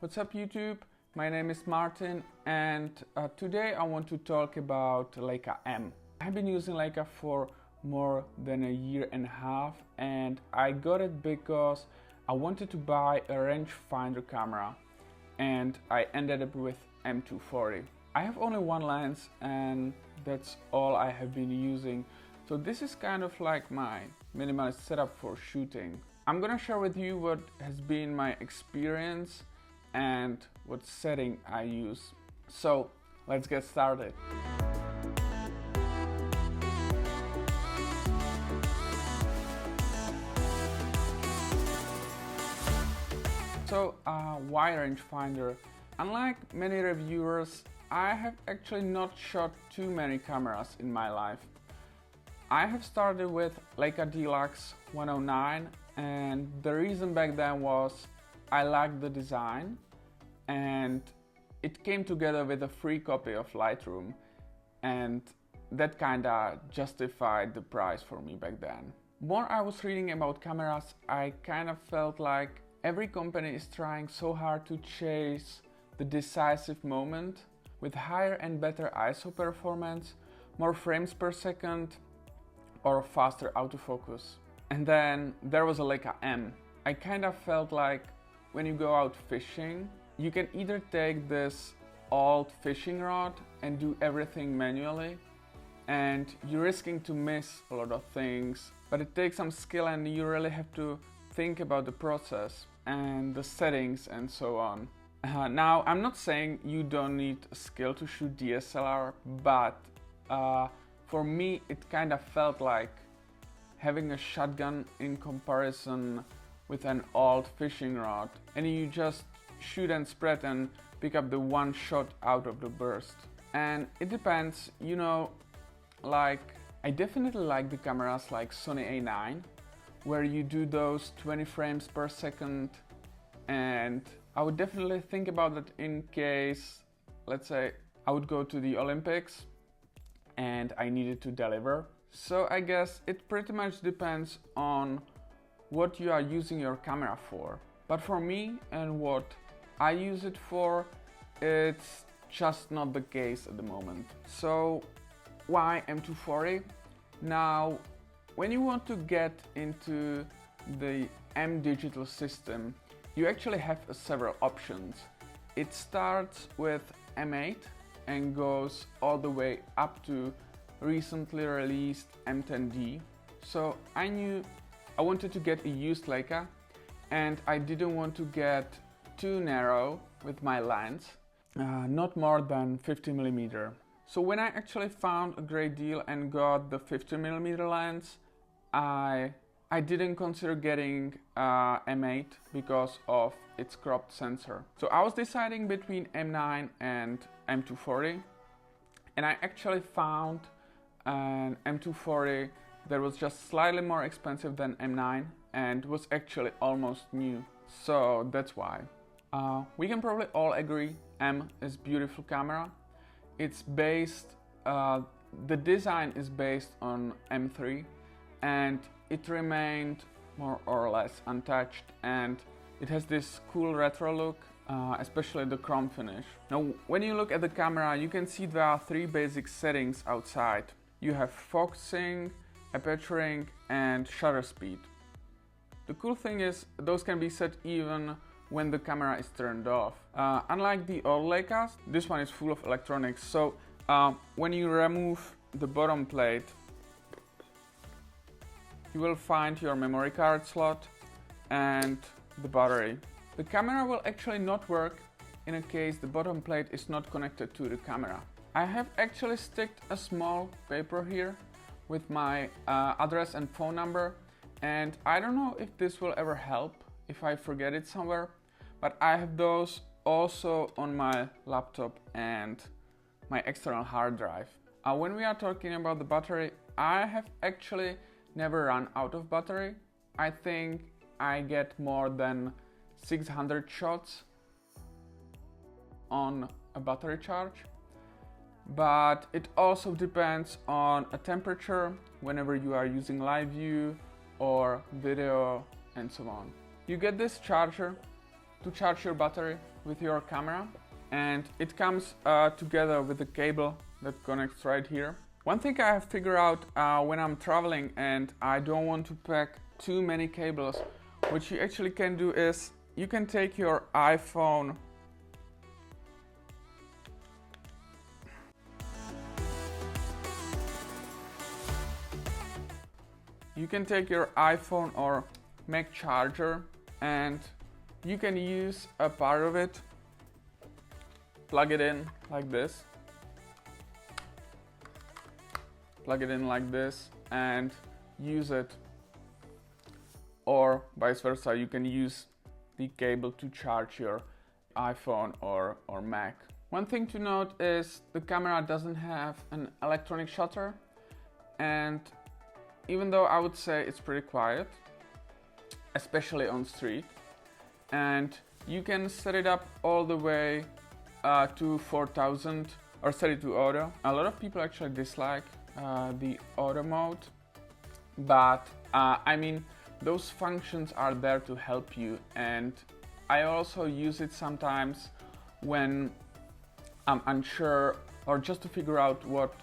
What's up YouTube? My name is Martin and today I want to talk about Leica M. I've been using Leica for more than a year and a half and I got it because I wanted to buy a rangefinder camera and I ended up with M240. I have only one lens and that's all I have been using. So this is kind of like my minimalist setup for shooting. I'm gonna share with you what has been my experience and what setting I use. So let's get started. So why rangefinder? Unlike many reviewers, I have actually not shot too many cameras in my life. I have started with Leica d-lux 109 and the reason back then was I liked the design and it came together with a free copy of Lightroom and that kinda justified the price for me back then. More I was reading about cameras, I kind of felt like every company is trying so hard to chase the decisive moment with higher and better ISO performance, more frames per second or faster autofocus. And then there was a Leica M. I kind of felt like when you go out fishing, you can either take this old fishing rod and do everything manually and you're risking to miss a lot of things, but it takes some skill and you really have to think about the process and the settings and so on. Now, I'm not saying you don't need skill to shoot DSLR, but for me it kind of felt like having a shotgun in comparison with an old fishing rod and you just shoot and spread and pick up the one shot out of the burst. And it depends, you know, like I definitely like the cameras like Sony A9 where you do those 20 frames per second, and I would definitely think about that in case, let's say, I would go to the Olympics and I needed to deliver. So I guess it pretty much depends on what you are using your camera for. But for me and what I use it for, it's just not the case at the moment. So why M240? Now, when you want to get into the M digital system, you actually have several options. It starts with M8 and goes all the way up to recently released M10D. So I knew I wanted to get a used Leica and I didn't want to get too narrow with my lens, not more than 50mm. So when I actually found a great deal and got the 50mm lens, I didn't consider getting M8 because of its cropped sensor. So I was deciding between M9 and M240 and I actually found an M240 that was just slightly more expensive than M9 and was actually almost new. So that's why. We can probably all agree M is a beautiful camera. It's based, the design is based on M3 and it remained more or less untouched and it has this cool retro look, especially the chrome finish. Now when you look at the camera you can see there are three basic settings outside. You have focusing, aperturing and shutter speed. The cool thing is those can be set even when the camera is turned off. Unlike the old Leicas, this one is full of electronics, so when you remove the bottom plate you will find your memory card slot and the battery. The camera will actually not work in a case the bottom plate is not connected to the camera. I have actually sticked a small paper here with my address and phone number, and I don't know if this will ever help if I forget it somewhere, but I have those also on my laptop and my external hard drive. When we are talking about the battery, I have actually never run out of battery. I think I get more than 600 shots on a battery charge, but it also depends on a temperature whenever you are using live view or video and so on. You get this charger to charge your battery with your camera, and it comes together with the cable that connects right here. One thing I have figured out when I'm traveling and I don't want to pack too many cables, what you actually can do is you can take your iPhone or Mac charger, and you can use a part of it, plug it in like this, and use it, or vice versa. You can use the cable to charge your iPhone or Mac. One thing to note is the camera doesn't have an electronic shutter, and even though I would say it's pretty quiet, especially on street, and you can set it up all the way to 4000 or set it to auto. A lot of people actually dislike the auto mode, but I mean, those functions are there to help you, and I also use it sometimes when I'm unsure or just to figure out what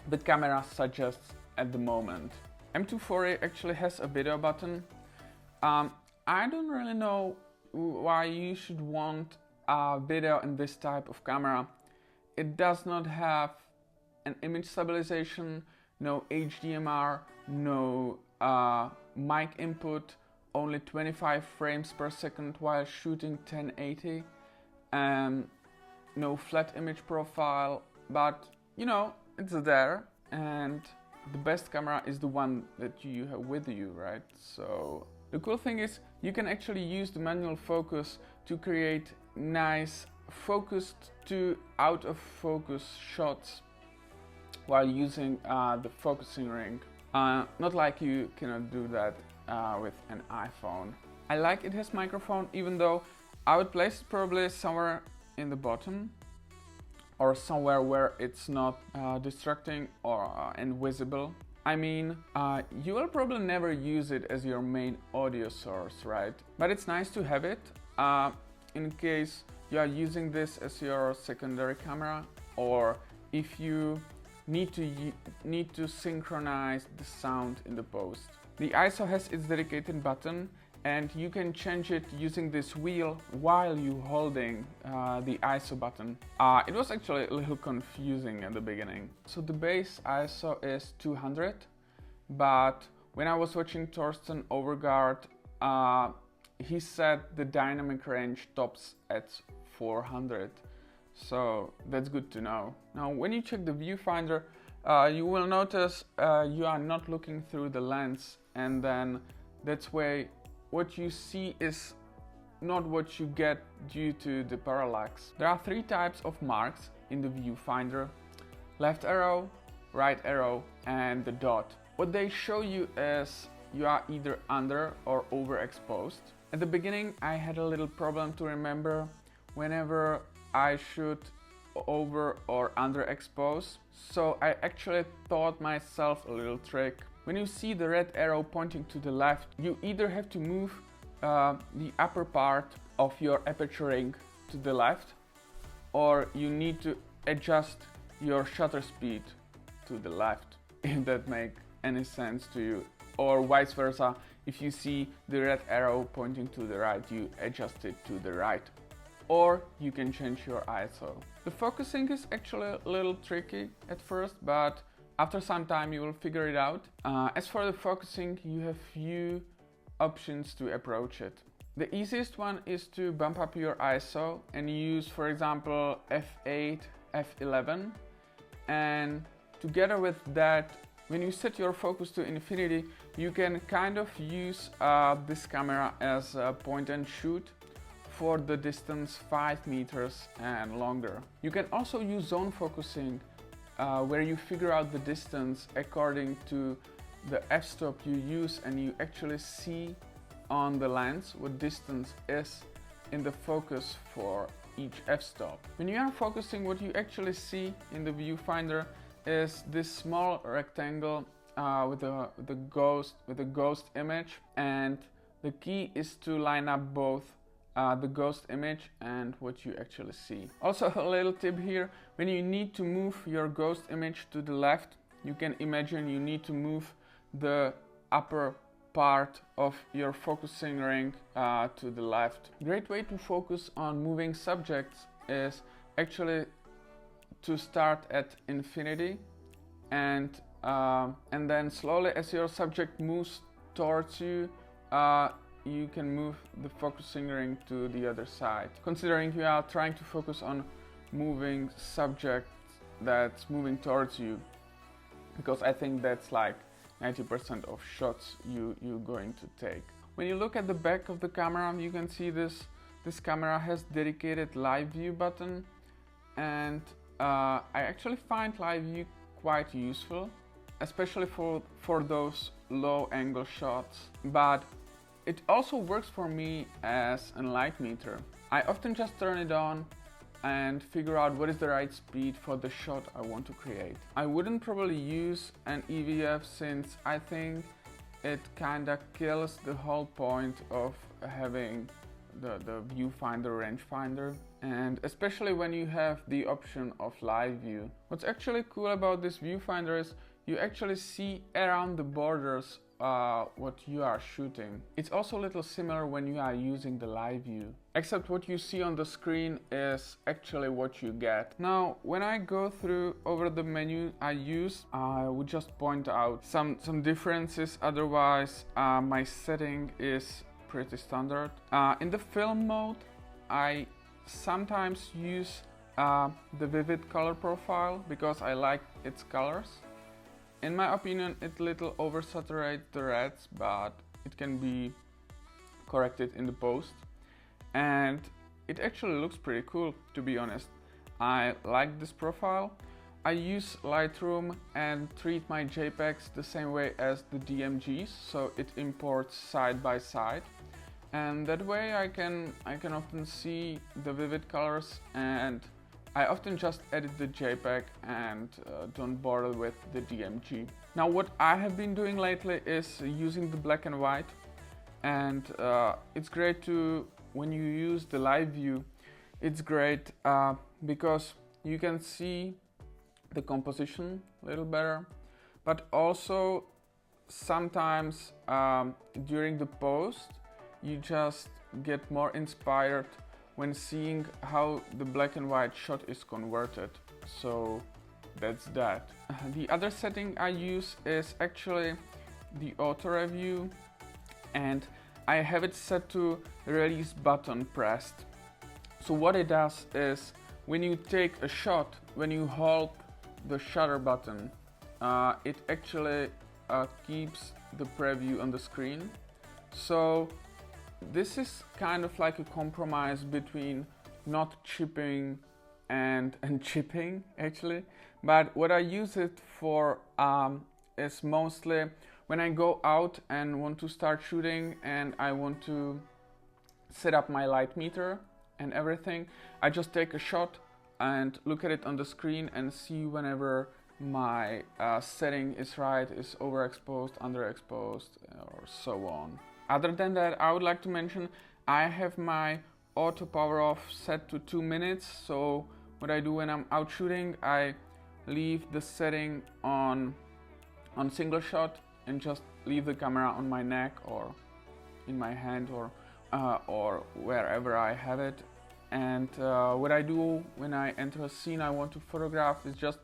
the camera suggests at the moment. M240 actually has a video button. I don't really know why you should want a video in this type of camera. It does not have an image stabilization, no HDMR, no mic input, only 25 frames per second while shooting 1080, no flat image profile, but you know, it's there, and the best camera is the one that you have with you, right? So the cool thing is you can actually use the manual focus to create nice focused to out of focus shots while using the focusing ring. Not like you cannot do that with an iPhone. I like it has microphone, even though I would place it probably somewhere in the bottom or somewhere where it's not distracting or invisible. I mean, you will probably never use it as your main audio source, right? But it's nice to have it in case you are using this as your secondary camera, or if you need to synchronize the sound in the post. The ISO has its dedicated button, and you can change it using this wheel while you holding the ISO button. It was actually a little confusing at the beginning. So the base ISO is 200, but when I was watching Thorsten Overgaard, he said the dynamic range tops at 400. So that's good to know. Now when you check the viewfinder, you will notice you are not looking through the lens, and then that's why what you see is not what you get due to the parallax. There are three types of marks in the viewfinder: left arrow, right arrow, and the dot. What they show you is you are either under or overexposed. At the beginning I had a little problem to remember whenever I should over or underexpose, so I actually taught myself a little trick. When you see the red arrow pointing to the left, you either have to move the upper part of your aperture ring to the left, or you need to adjust your shutter speed to the left, if that makes any sense to you. Or vice versa, if you see the red arrow pointing to the right, you adjust it to the right. Or you can change your ISO. The focusing is actually a little tricky at first, but after some time you will figure it out. As for the focusing, you have few options to approach it. The easiest one is to bump up your ISO and use, for example, f8, f11, and together with that, when you set your focus to infinity, you can kind of use this camera as a point and shoot for the distance 5 meters and longer. You can also use zone focusing, where you figure out the distance according to the f-stop you use, and you actually see on the lens what distance is in the focus for each f-stop. When you are focusing, what you actually see in the viewfinder is this small rectangle with a ghost image, and the key is to line up both the ghost image and what you actually see. Also, a little tip here: when you need to move your ghost image to the left, you can imagine you need to move the upper part of your focusing ring to the left. Great way to focus on moving subjects is actually to start at infinity and then slowly, as your subject moves towards you, you can move the focusing ring to the other side. Considering you are trying to focus on moving subject that's moving towards you, because I think that's like 90% of shots you're going to take. When you look at the back of the camera, you can see this camera has dedicated live view button, and I actually find live view quite useful, especially for those low angle shots, but it also works for me as a light meter. I often just turn it on and figure out what is the right speed for the shot I want to create. I wouldn't probably use an EVF since I think it kinda kills the whole point of having the viewfinder rangefinder, and especially when you have the option of live view. What's actually cool about this viewfinder is you actually see around the borders what you are shooting. It's also a little similar when you are using the live view, except what you see on the screen is actually what you get. Now, when I go through over the menu I use, I would just point out some differences. Otherwise, my setting is pretty standard. In the film mode, I sometimes use the vivid color profile because I like its colors. In my opinion, it little oversaturates the reds, but it can be corrected in the post. And it actually looks pretty cool, to be honest. I like this profile. I use Lightroom and treat my JPEGs the same way as the DMGs, so it imports side by side. And that way I can often see the vivid colors, and I often just edit the JPEG and don't bother with the DMG. Now, what I have been doing lately is using the black and white, and it's great to, when you use the live view, it's great because you can see the composition a little better, but also sometimes during the post you just get more inspired when seeing how the black and white shot is converted. So that's that. The other setting I use is actually the auto review, and I have it set to release button pressed. So what it does is when you take a shot, when you hold the shutter button, it actually keeps the preview on the screen. So this is kind of like a compromise between not chipping and chipping actually, but what I use it for is mostly when I go out and want to start shooting and I want to set up my light meter and everything. I just take a shot and look at it on the screen and see whenever my setting is right, is overexposed, underexposed, or so on. Other than that, I would like to mention I have my auto power off set to 2 minutes. So what I do when I'm out shooting, I leave the setting on single shot and just leave the camera on my neck or in my hand or wherever I have it. And what I do when I enter a scene I want to photograph is just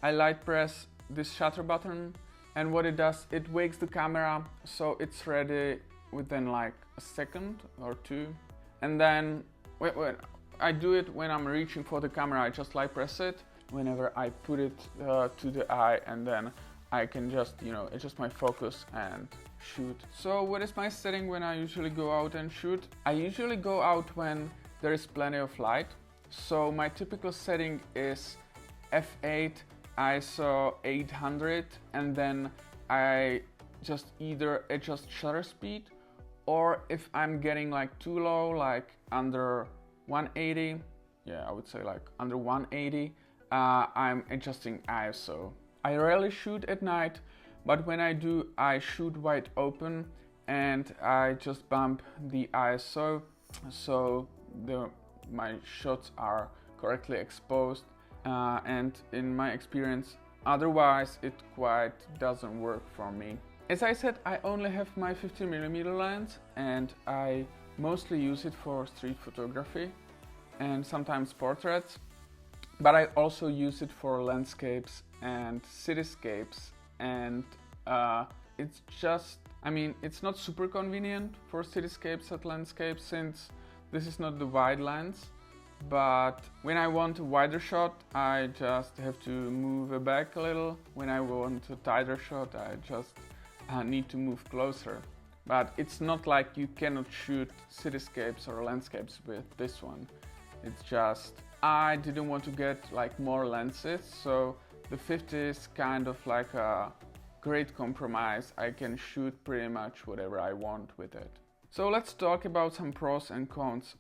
I light press this shutter button, and what it does, it wakes the camera so it's ready within like a second or two. And then when I do it when I'm reaching for the camera, I just light press it whenever I put it to the eye, and then I can just, adjust my focus and shoot. So what is my setting when I usually go out and shoot? I usually go out when there is plenty of light. So my typical setting is f8 ISO 800, and then I just either adjust shutter speed, or if I'm getting like too low, like under 180, I would say like under 180, I'm adjusting ISO. I rarely shoot at night, but when I do, I shoot wide open and I just bump the ISO so my shots are correctly exposed, and in my experience, otherwise it quite doesn't work for me. As I said, I only have my 50mm lens, and I mostly use it for street photography and sometimes portraits, but I also use it for landscapes and cityscapes, and it's just, I mean, it's not super convenient for cityscapes and landscapes since this is not the wide lens, but when I want a wider shot, I just have to move it back a little. When I want a tighter shot, I just need to move closer. But it's not like you cannot shoot cityscapes or landscapes with this one. It's just, I didn't want to get like more lenses, so the 50 is kind of like a great compromise. I can shoot pretty much whatever I want with it. So let's talk about some pros and cons.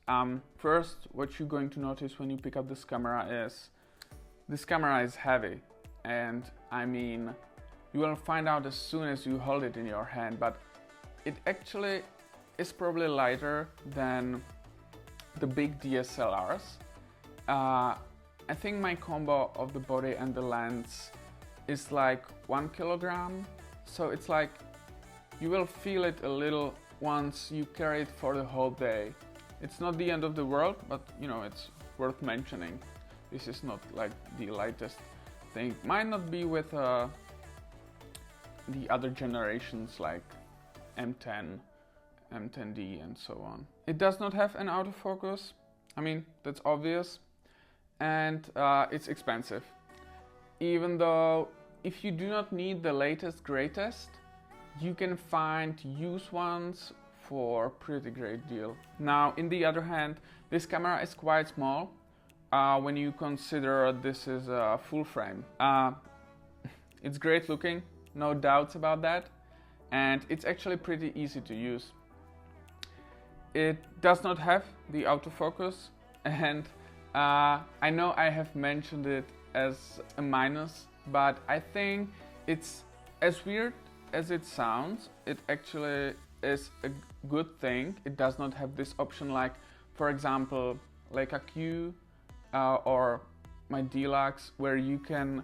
First, what you're going to notice when you pick up this camera is heavy, and I mean, you will find out as soon as you hold it in your hand, but it actually is probably lighter than the big DSLRs. I think my combo of the body and the lens is like 1 kilogram, so it's like you will feel it a little once you carry it for the whole day. It's not the end of the world, but you know, it's worth mentioning. This is not like the lightest thing. Might not be with the other generations like M10, M10D and so on. It does not have an autofocus. I mean, that's obvious. And it's expensive. Even though if you do not need the latest greatest, you can find used ones for a pretty great deal. Now, in the other hand, this camera is quite small when you consider this is a full frame. It's great looking, no doubts about that, and it's actually pretty easy to use. It does not have the autofocus, and I know I have mentioned it as a minus, but I think it's as weird as it sounds. It actually is a good thing. It does not have this option like, for example, Leica Q or my d-lux, where you can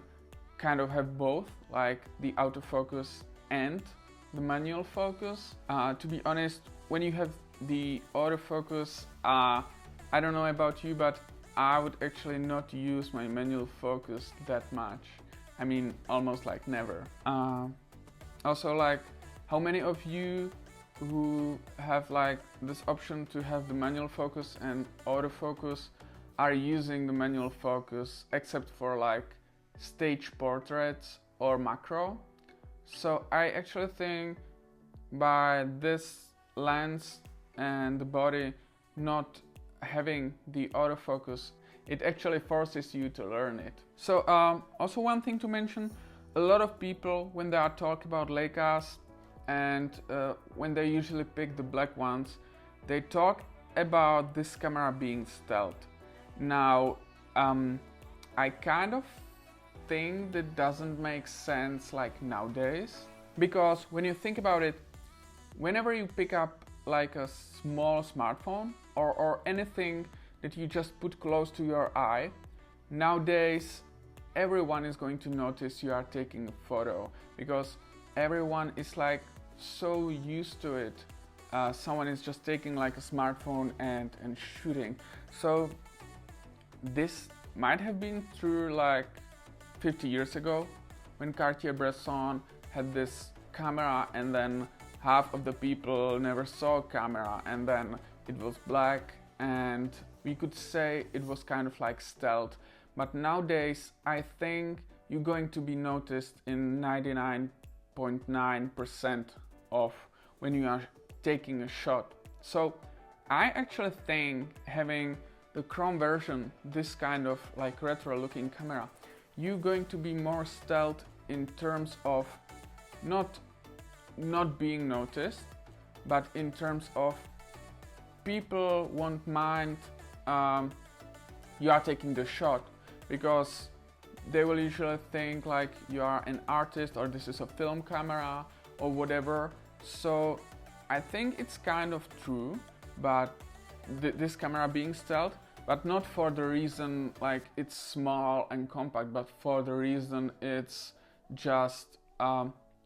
kind of have both, like the autofocus and the manual focus. To be honest, when you have the autofocus, I don't know about you, but I would actually not use my manual focus that much. I mean, almost like never. Also, like, how many of you who have like this option to have the manual focus and autofocus are using the manual focus except for like stage portraits or macro? So I actually think by this lens and the body not having the autofocus, it actually forces you to learn it. So also one thing to mention, a lot of people when they are talking about Leicas and when they usually pick the black ones, they talk about this camera being stealth. Now I kind of think that doesn't make sense like nowadays, because when you think about it, whenever you pick up like a small smartphone or anything that you just put close to your eye, nowadays everyone is going to notice you are taking a photo, because everyone is like so used to it. Someone is just taking like a smartphone and shooting. So this might have been true like 50 years ago when Cartier-Bresson had this camera, and then half of the people never saw a camera, and then it was black, and we could say it was kind of like stealth. But nowadays I think you're going to be noticed in 99.9% of when you are taking a shot. So I actually think having the chrome version, this kind of like retro looking camera, you're going to be more stealth in terms of not being noticed, but in terms of people won't mind you are taking the shot, because they will usually think like you are an artist or this is a film camera or whatever. So I think it's kind of true, but this camera being stealth, but not for the reason like it's small and compact, but for the reason it's just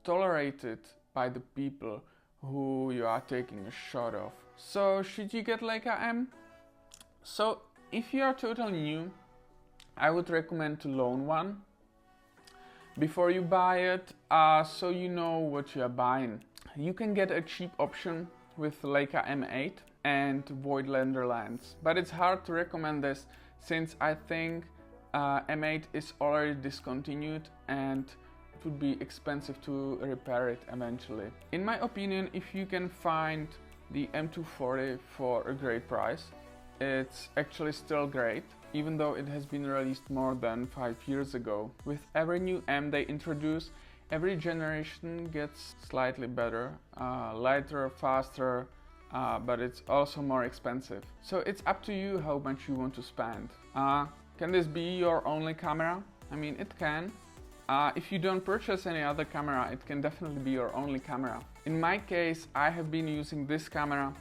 tolerated by the people who you are taking a shot of. So should you get Leica M? So if you are totally new, I would recommend to loan one before you buy it, so you know what you are buying. You can get a cheap option with Leica M8 and Voigtlander lens, but it's hard to recommend this since I think M8 is already discontinued and it would be expensive to repair it eventually. In my opinion, if you can find the M240 for a great price, it's actually still great, even though it has been released more than 5 years ago. With every new M they introduce, every generation gets slightly better, lighter, faster, but it's also more expensive. So it's up to you how much you want to spend. Can this be your only camera? I mean, it can. If you don't purchase any other camera, it can definitely be your only camera. In my case, I have been using this camera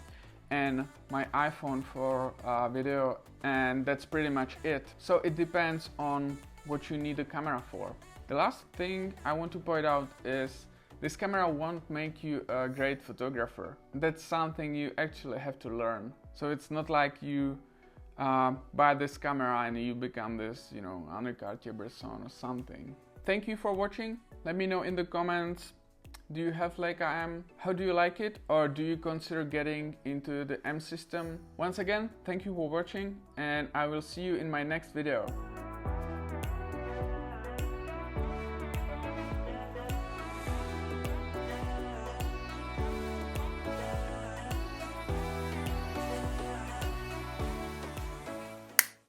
and my iPhone for video, and that's pretty much it. So it depends on what you need a camera for. The last thing I want to point out is this camera won't make you a great photographer. That's something you actually have to learn. So it's not like you buy this camera and you become this, you know, henricartier-bresson or something. Thank you for watching. Let me know in the comments, do you have Leica M? How do you like it? Or do you consider getting into the M system? Once again, thank you for watching and I will see you in my next video.